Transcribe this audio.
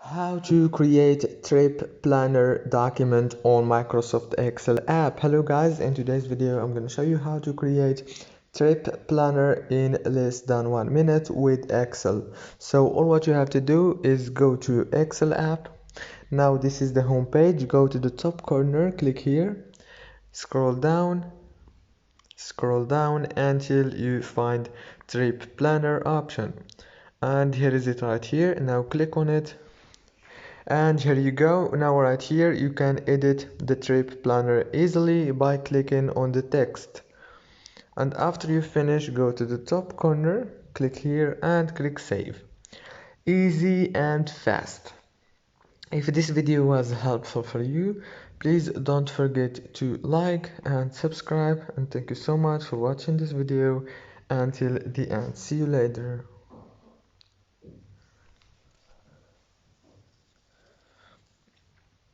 How to create trip planner document on Microsoft Excel app. Hello guys, in today's video I'm going to show you how to create trip planner in less than 1 minute with Excel. So all what you have to do is go to Excel app. Now this is the home page. Go to the top corner, click here, scroll down until you find trip planner option, and here is it right here. Now click on it. And here you go. Now right here you can edit the trip planner easily by clicking on the text, and after you finish, go to the top corner, click here and click save. Easy and fast. If this video was helpful for you, please don't forget to like and subscribe, and thank you so much for watching this video until the end. See you later.